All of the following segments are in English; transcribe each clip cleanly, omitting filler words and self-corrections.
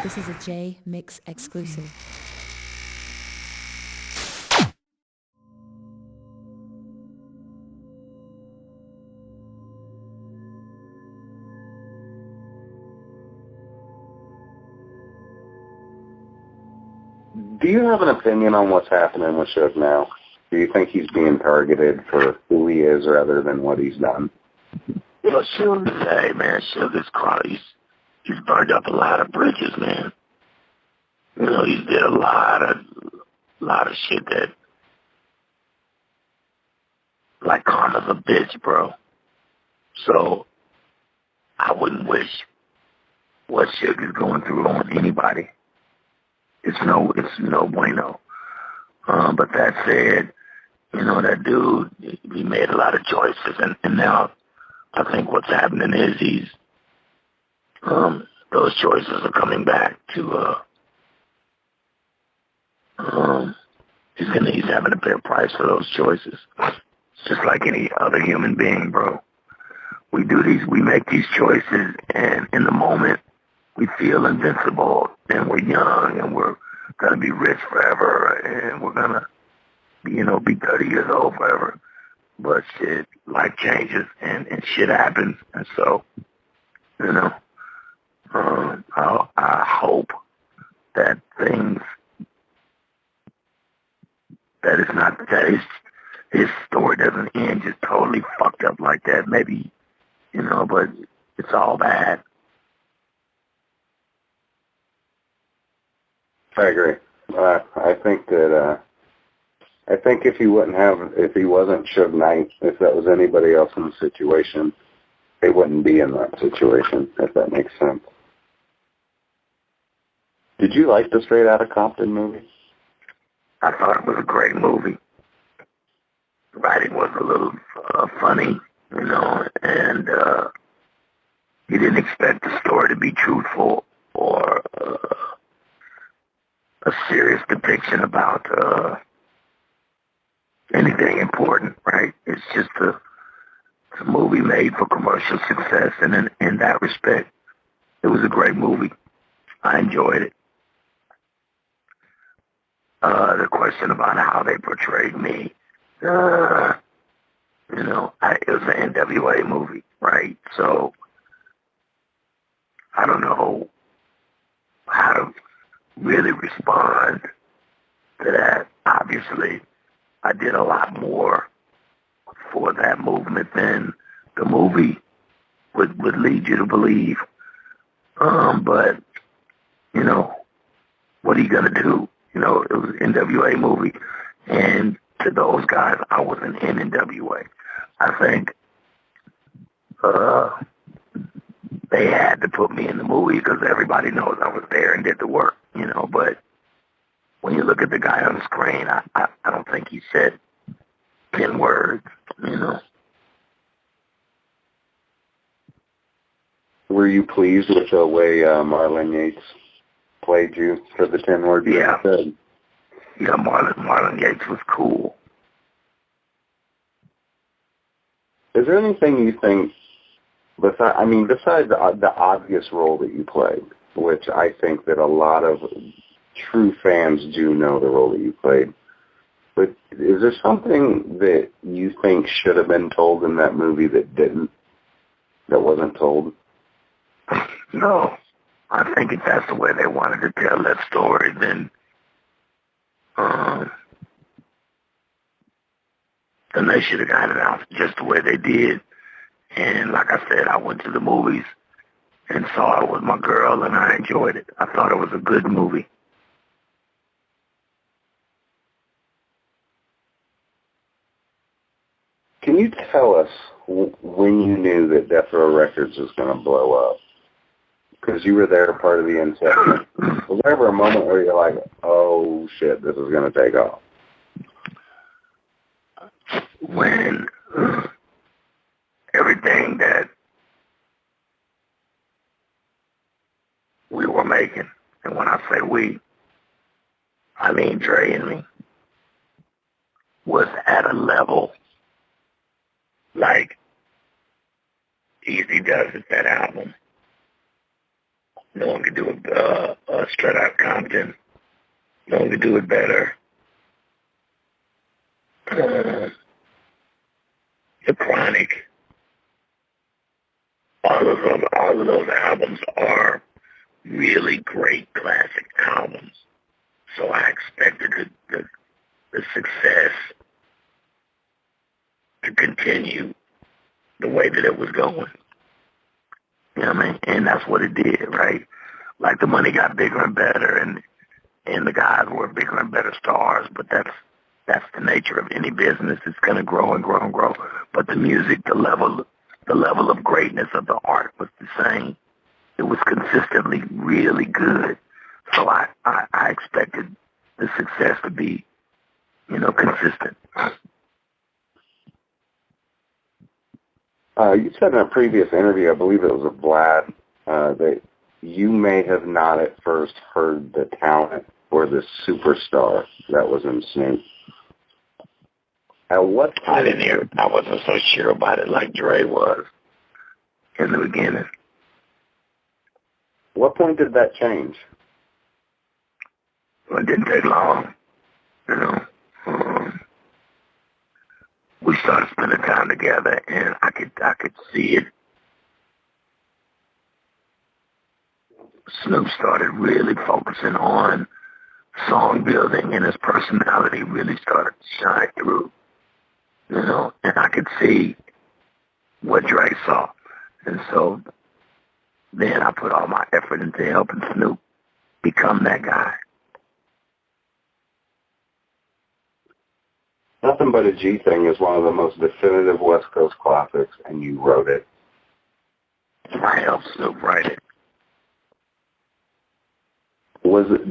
This is a Jmix exclusive. Do you have an opinion on what's happening with Suge now? Do you think he's being targeted for who he is rather than what he's done? You know, Suge, hey, man, Suge is crazy. He's burned up a lot of bridges, man. You know, he's did a lot of shit that, like, karma's a bitch, bro. So, I wouldn't wish what Suge is going through on anybody. It's no bueno. But that said, you know, that dude, he made a lot of choices, and now I think what's happening is those choices are coming back to, he's having to pay a price for those choices. It's just like any other human being, bro. We make these choices, and in the moment, we feel invincible, and we're young, and we're gonna be rich forever, and we're gonna, be 30 years old forever. But shit, life changes, and shit happens, and so, I hope that his story doesn't end just totally fucked up like that. Maybe, but it's all bad. I agree. I think if he wasn't Suge Knight, if that was anybody else in the situation, they wouldn't be in that situation, if that makes sense. Did you like the Straight Outta Compton movie? I thought it was a great movie. The writing was a little funny, and you didn't expect the story to be truthful or a serious depiction about anything important, right? It's just a movie made for commercial success, and in that respect, it was a great movie. I enjoyed it. The question about how they portrayed me, it was an N.W.A. movie, right? So I don't know how to really respond to that. Obviously, I did a lot more for that movement than the movie would lead you to believe. But, what are you going to do? It was an N.W.A. movie. And to those guys, I wasn't in N.W.A. I think they had to put me in the movie because everybody knows I was there and did the work, But when you look at the guy on the screen, I don't think he said 10 words, Were you pleased with the way Marlon Yates played you for the 10 words you said? Yeah, Marlon Yates was cool. Is there anything you think, besides the obvious role that you played, which I think that a lot of true fans do know the role that you played, but is there something that you think should have been told in that movie that wasn't told? No. I think if that's the way they wanted to tell that story, then they should have got it out just the way they did. And like I said, I went to the movies and saw it with my girl, and I enjoyed it. I thought it was a good movie. Can you tell us when you knew that Death Row Records was going to blow up? Because you were there part of the inception. Was there ever a moment where you're like, oh, shit, this is going to take off? When everything that we were making, and when I say we, I mean Dre and me, was at a level like EAZY does at that album, No one could do it straight out Compton. No one could do it better. The Chronic. All of those albums are really great classic albums. So I expected the success to continue the way that it was going. You know what I mean? And that's what it did, right? Like the money got bigger and better, and the guys were bigger and better stars. But that's the nature of any business. It's gonna grow and grow and grow. But the music, the level of greatness of the art was the same. It was consistently really good. So I expected the success to be, consistent. You said in a previous interview, I believe it was with Vlad, that you may have not at first heard the talent or the superstar that was in Snoop. At what point? I didn't hear. I wasn't so sure about it like Dre was in the beginning. What point did that change? Well, it didn't take long, we started spending time together, and I could see it. Snoop started really focusing on song building, and his personality really started to shine through, and I could see what Dre saw. And so then I put all my effort into helping Snoop become that guy. Nothing But a G Thing is one of the most definitive West Coast classics, and you wrote it. I helped Snoop write it.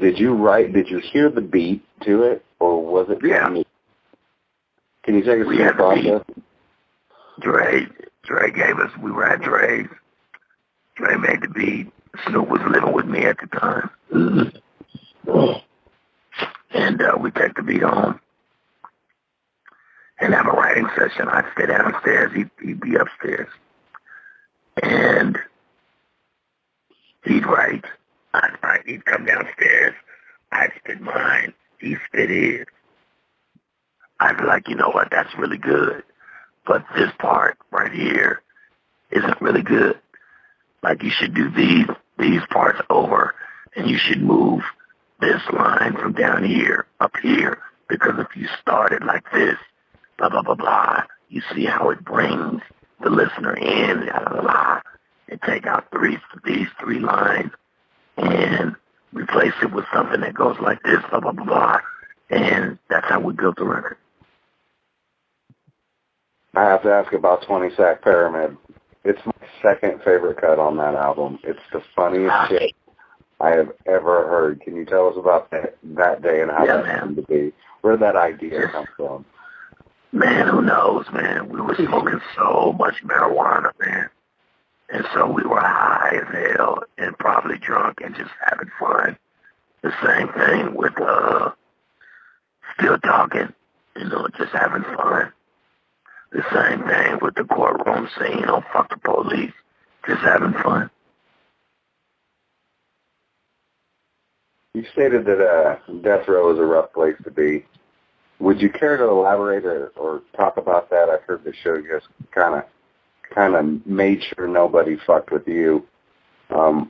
Did you hear the beat to it, or was it? Yeah. Can you take us through the process? Dre gave us, we were at Dre's. Dre made the beat. Snoop was living with me at the time. And we take the beat home and have a writing session. I'd stay downstairs, he'd be upstairs. And he'd write, I'd write, he'd come downstairs, I'd spit mine, he'd spit his. I'd be like, you know what, that's really good. But this part right here isn't really good. Like, you should do these parts over, and you should move this line from down here up here, because if you start it like this, blah, blah, blah, blah, you see how it brings the listener in, blah, blah, blah, and take out these three lines and replace it with something that goes like this, blah, blah, blah, blah, and that's how we built the record. I have to ask about 20 Sack Pyramid. It's my second favorite cut on that album. It's the funniest shit I have ever heard. Can you tell us about that day and how that came to be? Where did that idea come from? Man, who knows, man? We were smoking so much marijuana, man. And so we were high as hell and probably drunk and just having fun. The same thing with still talking, just having fun. The same thing with the courtroom scene on Fuck the Police, just having fun. You stated that death row is a rough place to be. Would you care to elaborate or talk about that? I've heard the show just kind of made sure nobody fucked with you. Yeah,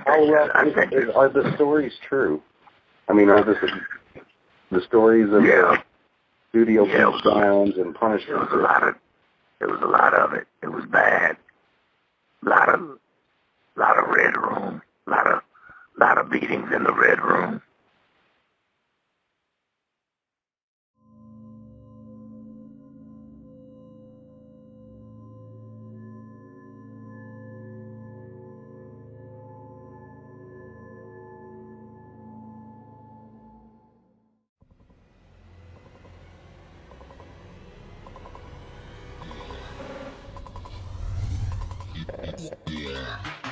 I think are the stories true? I mean, are the stories of studio sounds and punishment? There was a lot of it. It was bad. A lot of red room. A lot of beatings in the red room. Yeah.